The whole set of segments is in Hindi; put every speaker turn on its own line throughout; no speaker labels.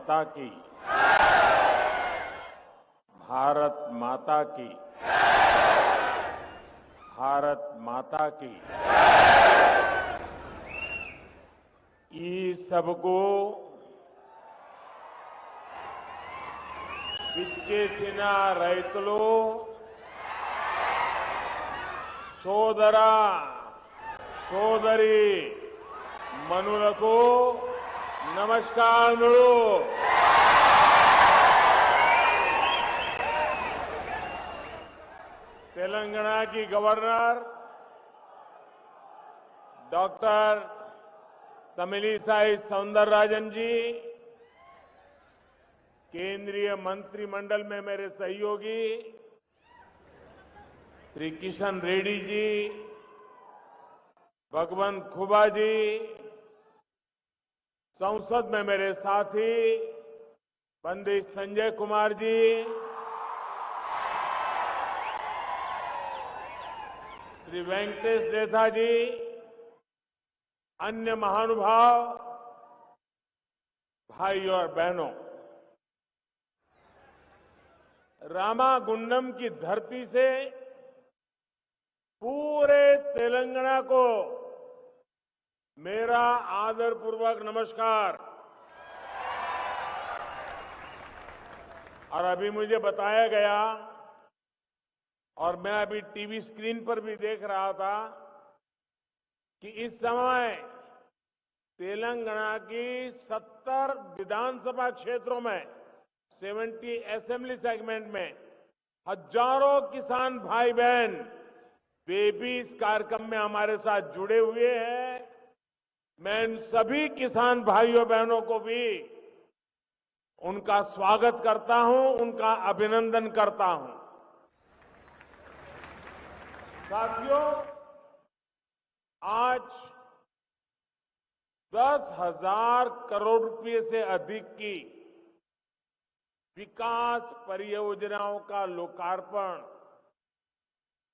माता की, भारत माता की, भारत माता की। ఈ సభకు విచ్చేసిన రైతులు సోదర సోదరి మనులకు నమస్కారములు। तेलंगाना की गवर्नर डॉक्टर तमिलिसाई सौंदरराजन जी, केंद्रीय मंत्रिमंडल में मेरे सहयोगी श्री किशन रेड्डी जी, भगवंत खुबा जी, संसद में मेरे साथी पंडित संजय कुमार जी, श्री वेंकटेश देथा जी, अन्य महानुभाव, भाई और बहनों, रामागुंडम की धरती से पूरे तेलंगाना को मेरा आदरपूर्वक नमस्कार। और अभी मुझे बताया गया और मैं अभी टीवी स्क्रीन पर भी देख रहा था कि इस समय तेलंगाना की 70 विधानसभा क्षेत्रों में 70 असेंबली सेगमेंट में हजारों किसान भाई बहन वे भी इस कार्यक्रम में हमारे साथ जुड़े हुए हैं। मैं इन सभी किसान भाइयों बहनों को भी उनका स्वागत करता हूं, उनका अभिनंदन करता हूं। साथियों, आज 10,000 करोड़ रुपए से अधिक की विकास परियोजनाओं का लोकार्पण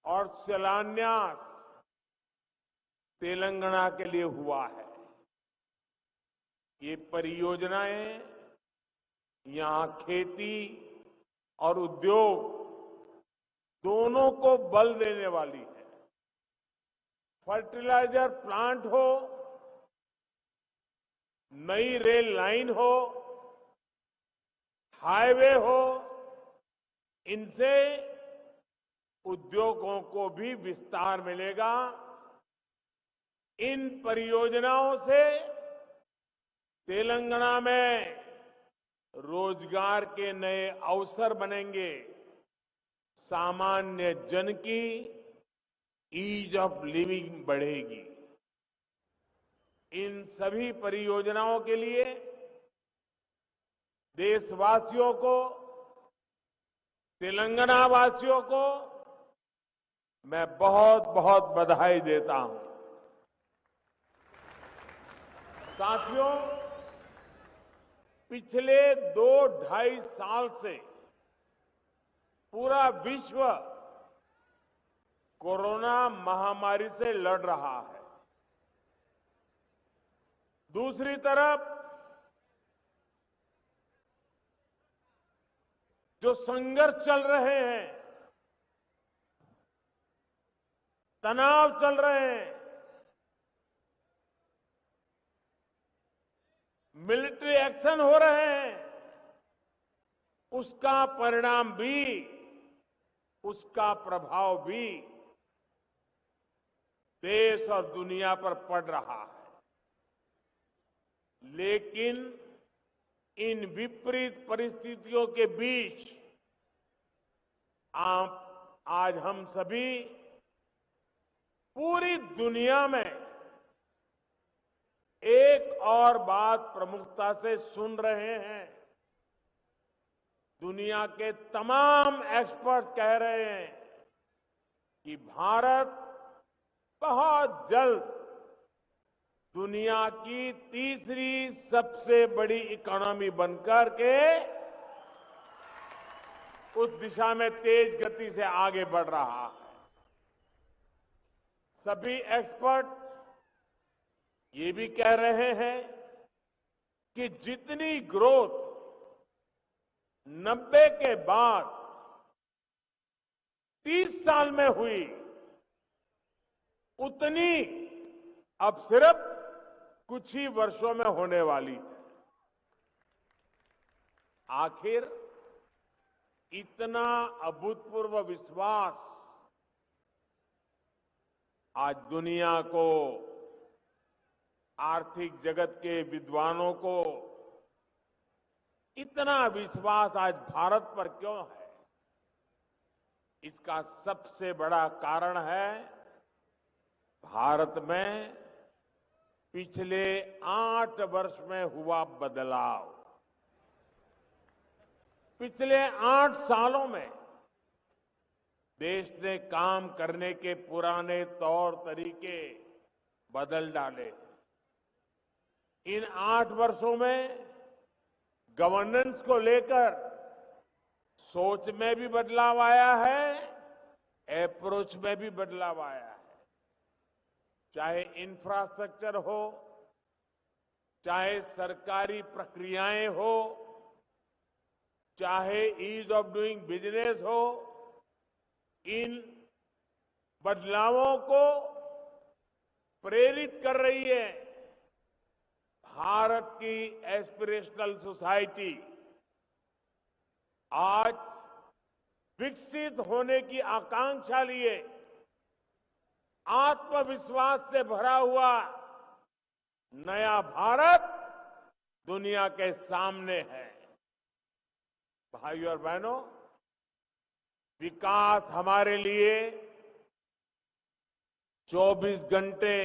और शिलान्यास तेलंगाना के लिए हुआ है। ये परियोजनाएं यहां खेती और उद्योग दोनों को बल देने वाली है। फर्टिलाइजर प्लांट हो, नई रेल लाइन हो, हाईवे हो, इनसे उद्योगों को भी विस्तार मिलेगा। इन परियोजनाओं से तेलंगाना में रोजगार के नए अवसर बनेंगे, सामान्य जन की ईज ऑफ लिविंग बढ़ेगी। इन सभी परियोजनाओं के लिए देशवासियों को, तेलंगाना वासियों को मैं बहुत बहुत बधाई देता हूं। साथियों, पिछले 2-2.5 साल से पूरा विश्व कोरोना महामारी से लड़ रहा है। दूसरी तरफ जो संघर्ष चल रहे हैं, तनाव चल रहे हैं, मिलिट्री एक्शन हो रहे हैं, उसका परिणाम भी, उसका प्रभाव भी देश और दुनिया पर पड़ रहा है। लेकिन इन विपरीत परिस्थितियों के बीच आज हम सभी पूरी दुनिया में एक और बात प्रमुखता से सुन रहे हैं। दुनिया के तमाम एक्सपर्ट्स कह रहे हैं कि भारत बहुत जल्द दुनिया की तीसरी सबसे बड़ी इकोनॉमी बनकर के उस दिशा में तेज गति से आगे बढ़ रहा है। सभी एक्सपर्ट ये भी कह रहे हैं कि जितनी ग्रोथ 90 के बाद 30 साल में हुई उतनी अब सिर्फ कुछ ही वर्षों में होने वाली है। आखिर इतना अभूतपूर्व विश्वास आज दुनिया को, आर्थिक जगत के विद्वानों को इतना विश्वास आज भारत पर क्यों है? इसका सबसे बड़ा कारण है भारत में पिछले 8 वर्ष में हुआ बदलाव। पिछले 8 सालों में देश ने काम करने के पुराने तौर तरीके बदल डाले। इन 8 वर्षों में गवर्नेंस को लेकर सोच में भी बदलाव आया है, अप्रोच में भी बदलाव आया है। चाहे इंफ्रास्ट्रक्चर हो, चाहे सरकारी प्रक्रियाएं हो, चाहे ईज ऑफ डूइंग बिजनेस हो, इन बदलावों को प्रेरित कर रही है भारत की एस्पिरेशनल सोसाइटी। आज विकसित होने की आकांक्षा लिए आत्मविश्वास से भरा हुआ नया भारत दुनिया के सामने है। भाइयों और बहनों, विकास हमारे लिए 24 घंटे,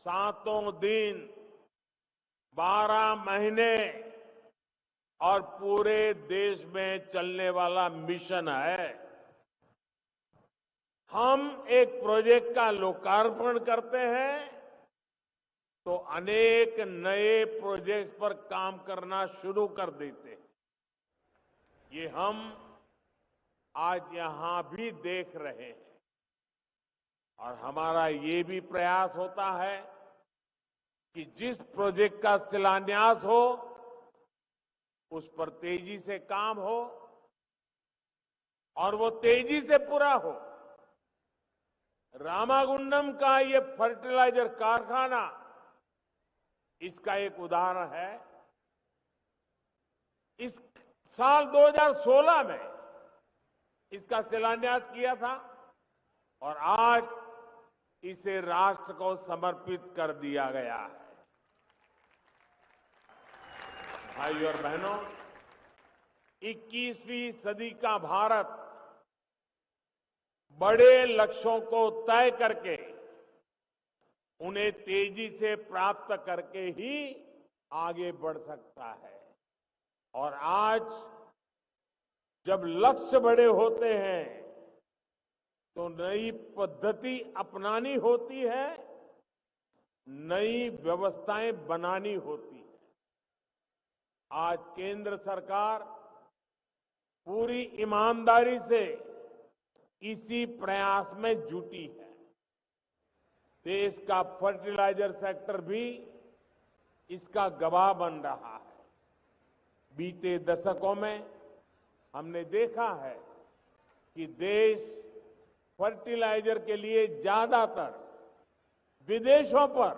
7 दिन, 12 महीने और पूरे देश में चलने वाला मिशन है। हम एक प्रोजेक्ट का लोकार्पण करते हैं तो अनेक नए प्रोजेक्ट पर काम करना शुरू कर देते हैं। ये हम आज यहां भी देख रहे हैं। और हमारा ये भी प्रयास होता है कि जिस प्रोजेक्ट का शिलान्यास हो उस पर तेजी से काम हो और वो तेजी से पूरा हो। रामागुंडम का ये फर्टिलाइजर कारखाना इसका एक उदाहरण है। इस साल 2016 में इसका शिलान्यास किया था और आज इसे राष्ट्र को समर्पित कर दिया गया है। भाइयों और बहनों, 21वीं सदी का भारत बड़े लक्ष्यों को तय करके उन्हें तेजी से प्राप्त करके ही आगे बढ़ सकता है। और आज जब लक्ष्य बड़े होते हैं तो नई पद्धति अपनानी होती है, नई व्यवस्थाएं बनानी होती है। आज केंद्र सरकार पूरी ईमानदारी से इसी प्रयास में जुटी है। देश का फर्टिलाइजर सेक्टर भी इसका गवाह बन रहा है। बीते दशकों में हमने देखा है कि देश फर्टिलाइजर के लिए ज्यादातर विदेशों पर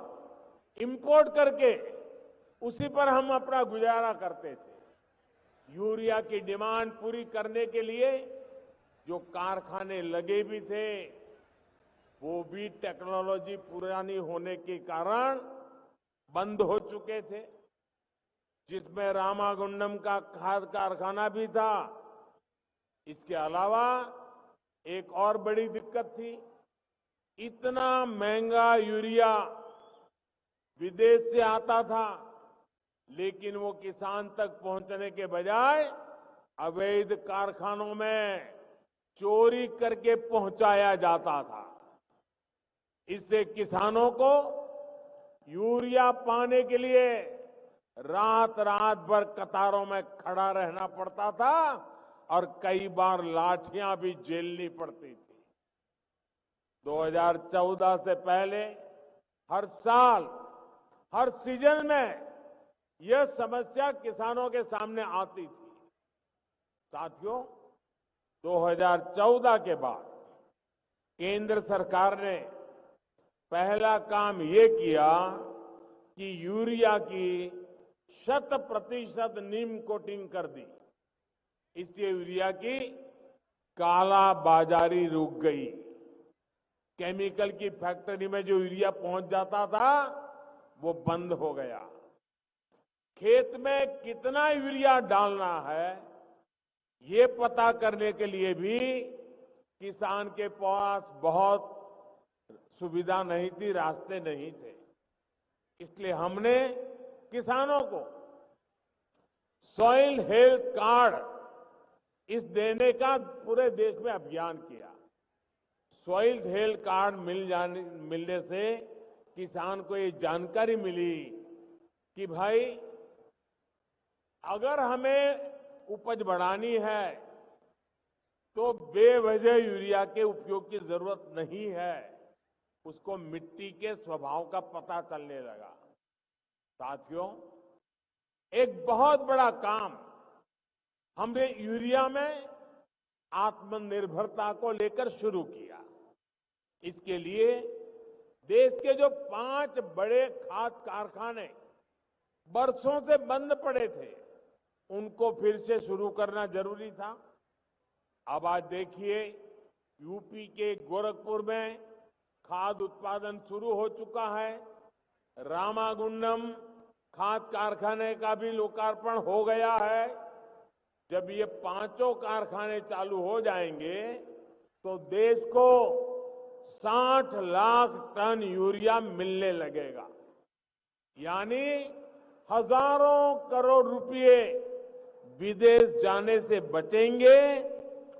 इंपोर्ट करके उसी पर हम अपना गुजारा करते थे। यूरिया की डिमांड पूरी करने के लिए जो कारखाने लगे भी थे वो भी टेक्नोलॉजी पुरानी होने के कारण बंद हो चुके थे, जिसमें रामागुंडम का खाद कारखाना भी था। इसके अलावा एक और बड़ी दिक्कत थी, इतना महंगा यूरिया विदेश से आता था लेकिन वो किसान तक पहुंचने के बजाय अवैध कारखानों में चोरी करके पहुंचाया जाता था। इससे किसानों को यूरिया पाने के लिए रात रात भर कतारों में खड़ा रहना पड़ता था और कई बार लाठियां भी झेलनी पड़ती थी। 2014 से पहले हर साल, हर सीजन में यह समस्या किसानों के सामने आती थी। साथियों, 2014 के बाद केंद्र सरकार ने पहला काम ये किया कि यूरिया की 100% नीम कोटिंग कर दी। इससे यूरिया की काला बाजारी रुक गई। केमिकल की फैक्ट्री में जो यूरिया पहुंच जाता था वो बंद हो गया। खेत में कितना यूरिया डालना है ये पता करने के लिए भी किसान के पास बहुत सुविधा नहीं थी, रास्ते नहीं थे। इसलिए हमने किसानों को सॉइल हेल्थ कार्ड इस देने का पूरे देश में अभियान किया। सॉइल हेल्थ कार्ड मिलने से किसान को ये जानकारी मिली कि भाई अगर हमें उपज बढ़ानी है तो बेवजह यूरिया के उपयोग की जरूरत नहीं है। उसको मिट्टी के स्वभाव का पता चलने लगा। साथियों, एक बहुत बड़ा काम हमने यूरिया में आत्मनिर्भरता को लेकर शुरू किया। इसके लिए देश के जो 5 बड़े खाद कारखाने बरसों से बंद पड़े थे उनको फिर से शुरू करना जरूरी था। अब आज देखिए, यूपी के गोरखपुर में खाद उत्पादन शुरू हो चुका है। रामागुंडम खाद कारखाने का भी लोकार्पण हो गया है। जब ये 5 कारखाने चालू हो जाएंगे तो देश को 60 लाख टन यूरिया मिलने लगेगा। यानी हजारों करोड़ रुपए विदेश जाने से बचेंगे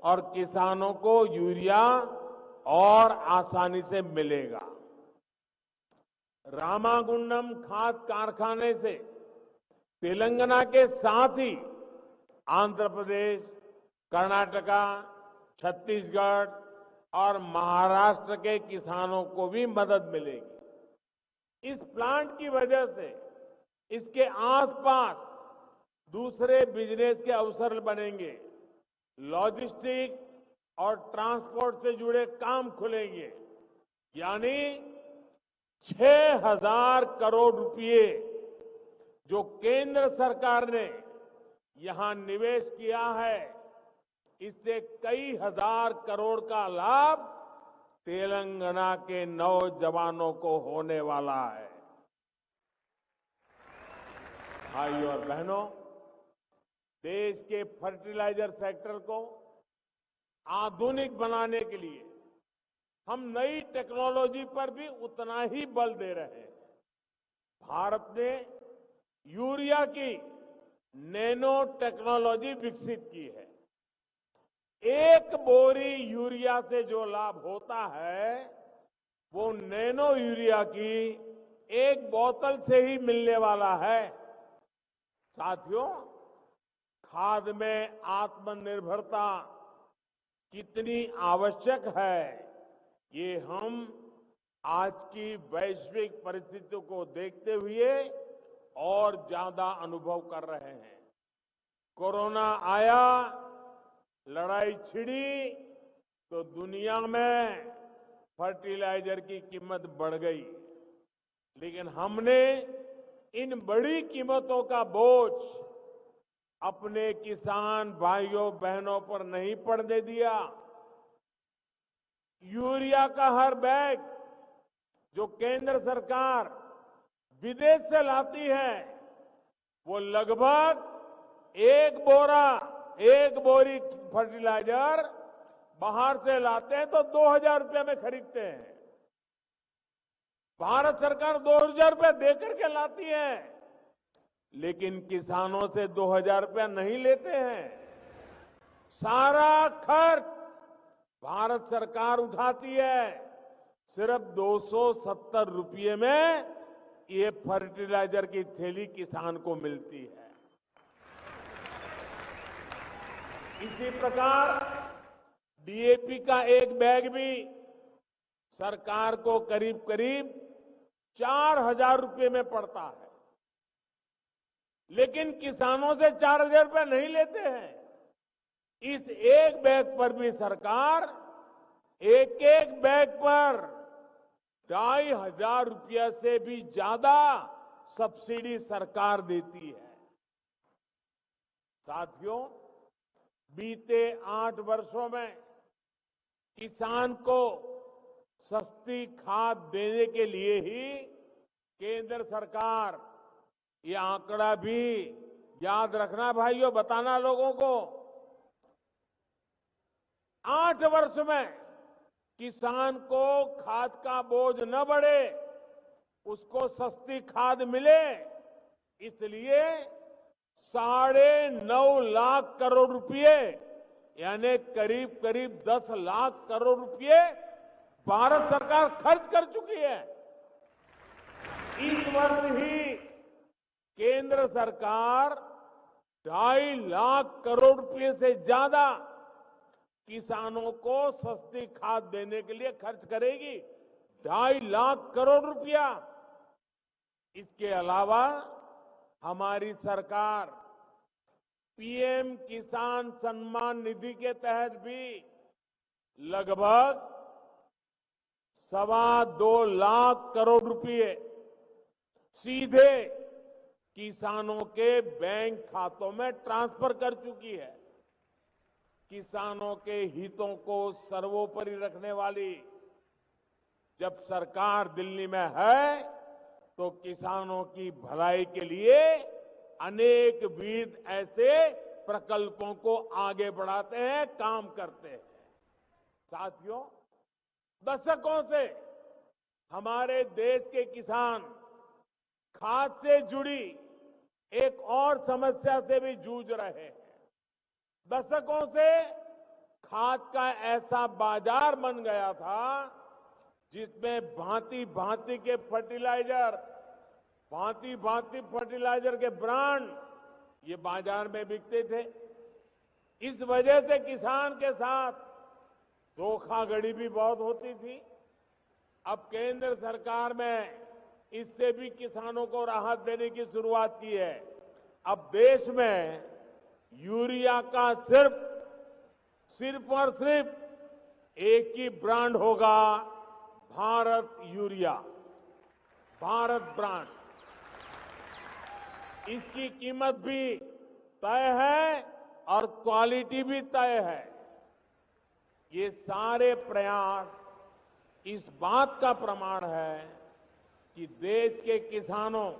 और किसानों को यूरिया और आसानी से मिलेगा। रामागुंडम खाद कारखाने से तेलंगाना के साथ ही आंध्र प्रदेश, कर्नाटका, छत्तीसगढ़ और महाराष्ट्र के किसानों को भी मदद मिलेगी। इस प्लांट की वजह से इसके आसपास दूसरे बिजनेस के अवसर बनेंगे। लॉजिस्टिक और ट्रांसपोर्ट से जुड़े काम खुलेंगे। यानी 6,000 करोड़ रुपए जो केंद्र सरकार ने यहां निवेश किया है, इससे कई हजार करोड़ का लाभ तेलंगाना के नौजवानों को होने वाला है। भाइयों और बहनों, देश के फर्टिलाइजर सेक्टर को आधुनिक बनाने के लिए हम नई टेक्नोलॉजी पर भी उतना ही बल दे रहे हैं। भारत ने यूरिया की नैनो टेक्नोलॉजी विकसित की है। एक बोरी यूरिया से जो लाभ होता है वो नैनो यूरिया की एक बोतल से ही मिलने वाला है। साथियों, खाद में आत्मनिर्भरता कितनी आवश्यक है ये हम आज की वैश्विक परिस्थितियों को देखते हुए और ज्यादा अनुभव कर रहे हैं। कोरोना आया, लड़ाई छिड़ी तो दुनिया में फर्टिलाइजर की कीमत बढ़ गई। लेकिन हमने इन बड़ी कीमतों का बोझ अपने किसान भाइयों बहनों पर नहीं पड़ने दिया। यूरिया का हर बैग जो केंद्र सरकार विदेश से लाती है वो लगभग एक बोरी फर्टिलाइजर बाहर से लाते हैं तो 2,000 रुपये में खरीदते हैं। भारत सरकार 2,000 रुपये देकर के लाती है, लेकिन किसानों से 2,000 रुपया नहीं लेते हैं। सारा खर्च भारत सरकार उठाती है। सिर्फ 270 रुपये में ये फर्टिलाइजर की थैली किसान को मिलती है। इसी प्रकार डीएपी का एक बैग भी सरकार को करीब करीब 4,000 रुपये में पड़ता है, लेकिन किसानों से 4,000 रुपये नहीं लेते हैं। इस एक बैग पर भी सरकार एक एक बैग पर 2,500 रुपया से भी ज्यादा सब्सिडी सरकार देती है। साथियों, बीते 8 वर्षों में किसान को सस्ती खाद देने के लिए ही केंद्र सरकार, ये आंकड़ा भी याद रखना भाइयों, बताना लोगों को, 8 वर्ष में किसान को खाद का बोझ न बढ़े, उसको सस्ती खाद मिले, इसलिए 9.5 लाख करोड़ रुपए यानी करीब करीब 10 लाख करोड़ रुपए भारत सरकार खर्च कर चुकी है। इस वर्ष ही केंद्र सरकार 2.5 लाख करोड़ रुपए से ज्यादा किसानों को सस्ती खाद देने के लिए खर्च करेगी, 2.5 लाख करोड़ रुपया। इसके अलावा हमारी सरकार पीएम किसान सम्मान निधि के तहत भी लगभग 2.25 लाख करोड़ रुपए सीधे किसानों के बैंक खातों में ट्रांसफर कर चुकी है। किसानों के हितों को सर्वोपरि रखने वाली जब सरकार दिल्ली में है तो किसानों की भलाई के लिए अनेक विध ऐसे प्रकल्पों को आगे बढ़ाते हैं, काम करते हैं। साथियों, दशकों से हमारे देश के किसान खाद से जुड़ी एक और समस्या से भी जूझ रहे हैं। दशकों से खाद का ऐसा बाजार बन गया था जिसमें भांति भांति के फर्टिलाइजर, भांति भांति फर्टिलाइजर के ब्रांड ये बाजार में बिकते थे। इस वजह से किसान के साथ धोखाधड़ी भी बहुत होती थी। अब केंद्र सरकार में इससे भी किसानों को राहत देने की शुरुआत की है। अब देश में यूरिया का सिर्फ और सिर्फ एक ही ब्रांड होगा, भारत यूरिया, भारत ब्रांड। इसकी कीमत भी तय है और क्वालिटी भी तय है। ये सारे प्रयास इस बात का प्रमाण है कि देश के किसानों,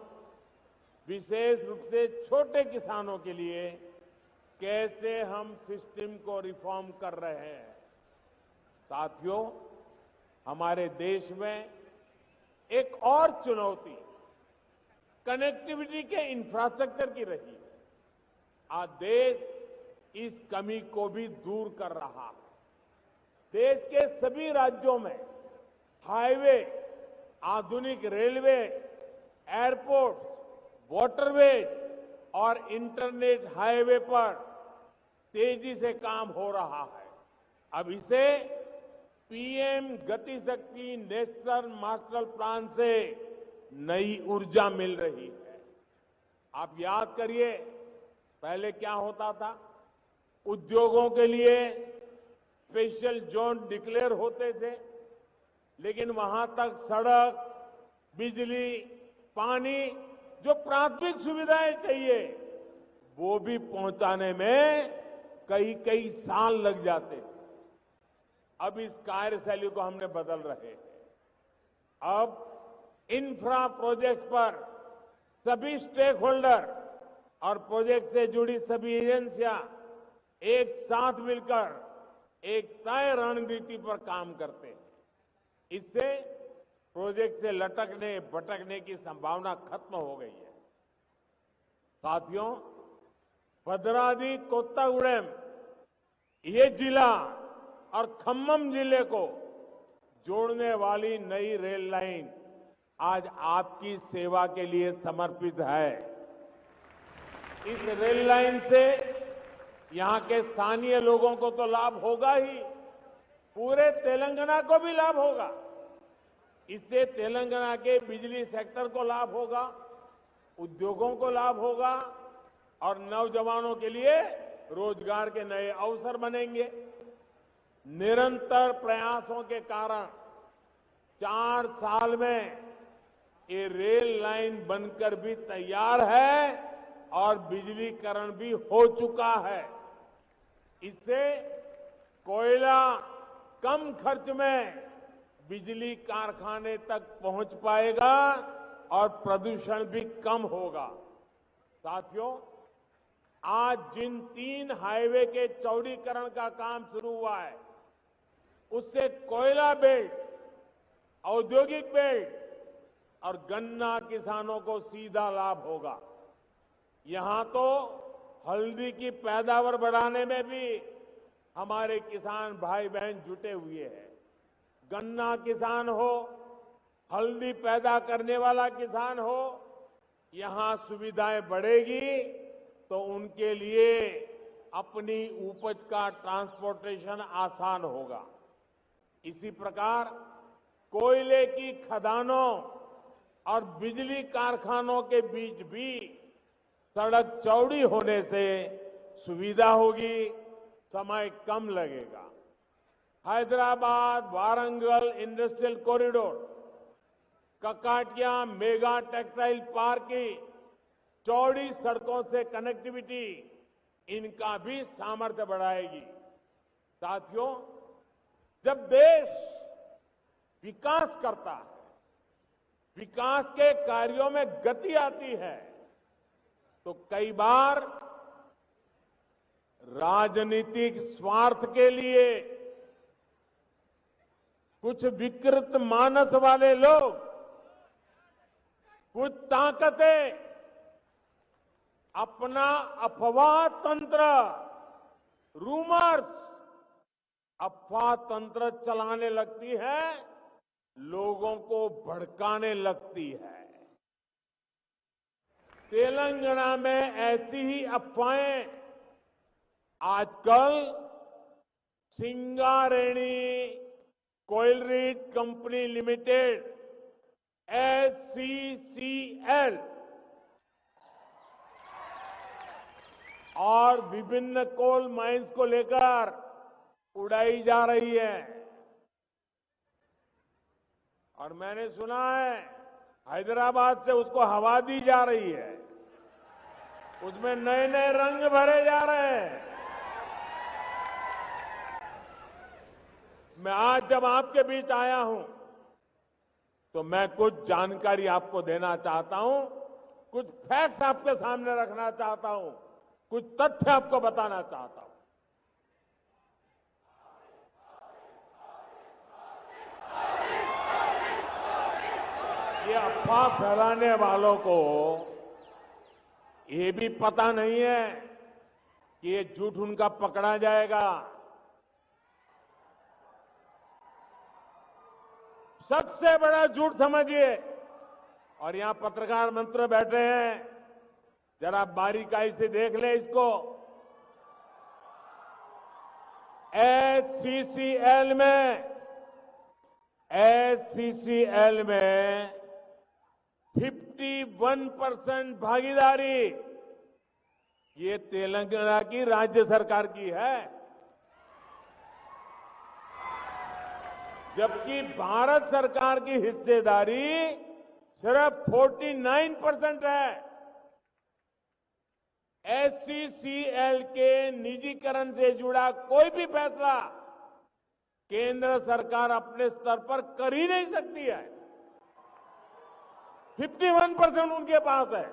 विशेष रूप से छोटे किसानों के लिए कैसे हम सिस्टम को रिफॉर्म कर रहे हैं। साथियों, हमारे देश में एक और चुनौती कनेक्टिविटी के इंफ्रास्ट्रक्चर की रही है। आज देश इस कमी को भी दूर कर रहा है। देश के सभी राज्यों में हाईवे, आधुनिक रेलवे, एयरपोर्ट, वाटरवेज और इंटरनेट हाईवे पर तेजी से काम हो रहा है। अब इसे पीएम गति शक्ति नेशनल मास्टर प्लान से नई ऊर्जा मिल रही है। आप याद करिए, पहले क्या होता था? उद्योगों के लिए स्पेशल जोन डिक्लेयर होते थे, लेकिन वहां तक सड़क, बिजली, पानी, जो प्राथमिक सुविधाएं चाहिए, वो भी पहुंचाने में कई कई साल लग जाते थे। अब इस कार्यशैली को हमने बदल रहे हैं। अब इंफ्रा प्रोजेक्ट पर सभी स्टेक होल्डर और प्रोजेक्ट से जुड़ी सभी एजेंसियां एक साथ मिलकर एक तय रणनीति पर काम करते हैं। इससे प्रोजेक्ट से लटकने भटकने की संभावना खत्म हो गई है। साथियों, भद्राद्री कोत्तागुडेम ये जिला और खम्मम जिले को जोड़ने वाली नई रेल लाइन आज आपकी सेवा के लिए समर्पित है। इस रेल लाइन से यहां के स्थानीय लोगों को तो लाभ होगा ही, पूरे तेलंगाना को भी लाभ होगा। इससे तेलंगाना के बिजली सेक्टर को लाभ होगा, उद्योगों को लाभ होगा और नौजवानों के लिए रोजगार के नए अवसर बनेंगे। निरंतर प्रयासों के कारण 4 साल में ये रेल लाइन बनकर भी तैयार है और बिजलीकरण भी हो चुका है। इससे कोयला कम खर्च में बिजली कारखाने तक पहुंच पाएगा और प्रदूषण भी कम होगा। साथियों, आज जिन 3 हाईवे के चौड़ीकरण का काम शुरू हुआ है, उससे कोयला बेल्ट, औद्योगिक बेल्ट और गन्ना किसानों को सीधा लाभ होगा। यहां तो हल्दी की पैदावार बढ़ाने में भी हमारे किसान भाई बहन जुटे हुए हैं। गन्ना किसान हो, हल्दी पैदा करने वाला किसान हो, यहां सुविधाएं बढ़ेगी तो उनके लिए अपनी उपज का ट्रांसपोर्टेशन आसान होगा। इसी प्रकार कोयले की खदानों और बिजली कारखानों के बीच भी सड़क चौड़ी होने से सुविधा होगी, समय कम लगेगा। Hyderabad Warangal industrial corridor, Kakatiya mega textile park की चौड़ी सड़कों से कनेक्टिविटी इनका भी सामर्थ्य बढ़ाएगी। साथियों, जब देश विकास करता है, विकास के कार्यों में गति आती है, तो कई बार राजनीतिक स्वार्थ के लिए कुछ विकृत मानस वाले लोग, कुछ ताकतें अपना अफवाह तंत्र, रूमर्स, अफवाह तंत्र चलाने लगती है, लोगों को भड़काने लगती है। तेलंगाना में ऐसी ही अफवाहें आजकल सिंगारेणी कोयलरीज कंपनी लिमिटेड SCCL और विभिन्न कोल माइंस को लेकर उड़ाई जा रही है। और मैंने सुना है हैदराबाद से उसको हवा दी जा रही है, उसमें नए नए रंग भरे जा रहे हैं। मैं आज जब आपके बीच आया हूं तो मैं कुछ जानकारी आपको देना चाहता हूं, कुछ फैक्ट्स आपके सामने रखना चाहता हूं, कुछ तथ्य आपको बताना चाहता हूं। ये अफवाह फैलाने वालों को ये भी पता नहीं है कि ये झूठ उनका पकड़ा जाएगा। सबसे बड़ा झूठ समझिए, और यहां पत्रकार मित्र बैठे हैं, जरा बारीकाई से देख ले इसको। SCCL में 51% भागीदारी ये तेलंगाना की राज्य सरकार की है, जबकि भारत सरकार की हिस्सेदारी सिर्फ 49% है। SCCL के निजीकरण से जुड़ा कोई भी फैसला केंद्र सरकार अपने स्तर पर कर ही नहीं सकती है। 51% उनके पास है।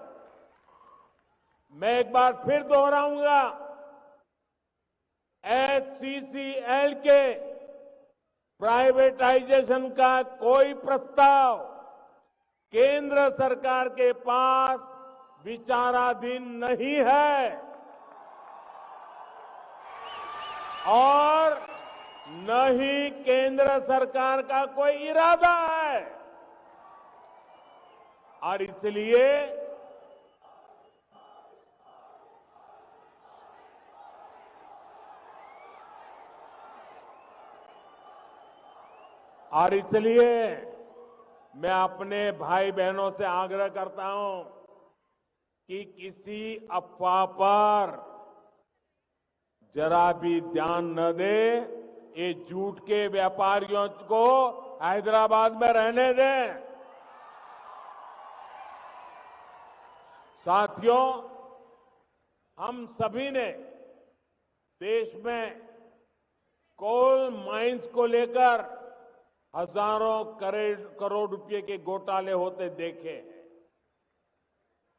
मैं एक बार फिर दोहराऊंगा, SCCL के प्राइवेटाइजेशन का कोई प्रस्ताव केंद्र सरकार के पास विचाराधीन नहीं है और न ही केंद्र सरकार का कोई इरादा है। और इसलिए मैं अपने भाई बहनों से आग्रह करता हूं कि किसी अफवाह पर जरा भी ध्यान न दे, ये झूठ के व्यापारियों को हैदराबाद में रहने दें। साथियों, हम सभी ने देश में कोल माइंस को लेकर हजारों करोड़ रुपए के घोटाले होते देखे हैं।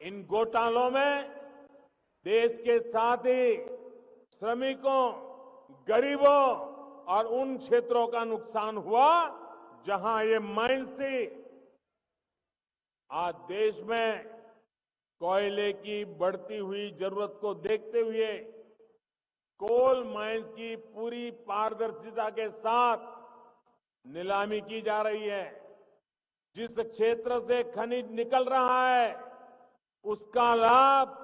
इन घोटालों में देश के साथ ही श्रमिकों, गरीबों और उन क्षेत्रों का नुकसान हुआ जहां ये माइंस थी। आज देश में कोयले की बढ़ती हुई जरूरत को देखते हुए कोल माइंस की पूरी पारदर्शिता के साथ नीलामी की जा रही है। जिस क्षेत्र से खनिज निकल रहा है उसका लाभ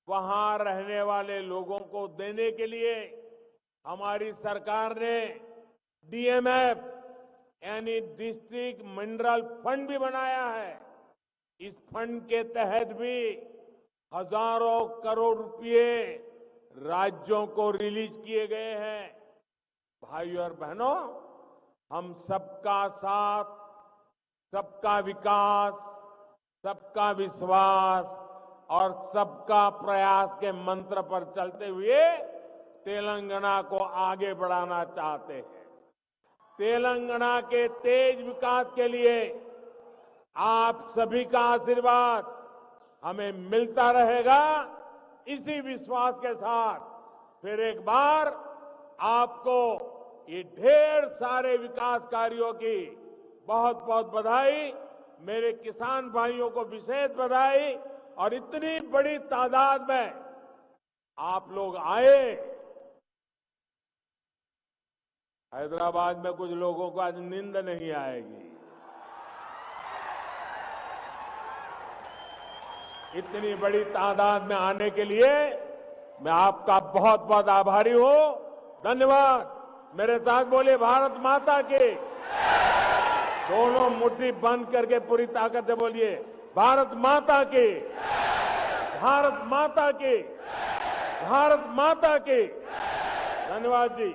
वहां रहने वाले लोगों को देने के लिए हमारी सरकार ने डीएमएफ यानी डिस्ट्रिक्ट मिनरल फंड भी बनाया है। इस फंड के तहत भी हजारों करोड़ रुपए राज्यों को रिलीज किए गए हैं। भाइयों और बहनों, हम सबका साथ, सबका विकास, सबका विश्वास और सबका प्रयास के मंत्र पर चलते हुए तेलंगाना को आगे बढ़ाना चाहते हैं। तेलंगाना के तेज विकास के लिए आप सभी का आशीर्वाद हमें मिलता रहेगा। इसी विश्वास के साथ फिर एक बार आपको ये ढेर सारे विकास कार्यों की बहुत बहुत बधाई। मेरे किसान भाइयों को विशेष बधाई। और इतनी बड़ी तादाद में आप लोग आए। हैदराबाद में कुछ लोगों को आज नींद नहीं आएगी। इतनी बड़ी तादाद में आने के लिए मैं आपका बहुत बहुत आभारी हूं। धन्यवाद। मेरे साथ बोलिए भारत माता की। दोनों मुट्ठी बंद करके पूरी ताकत से बोलिए भारत माता की, भारत माता की, भारत माता की। धन्यवाद जी।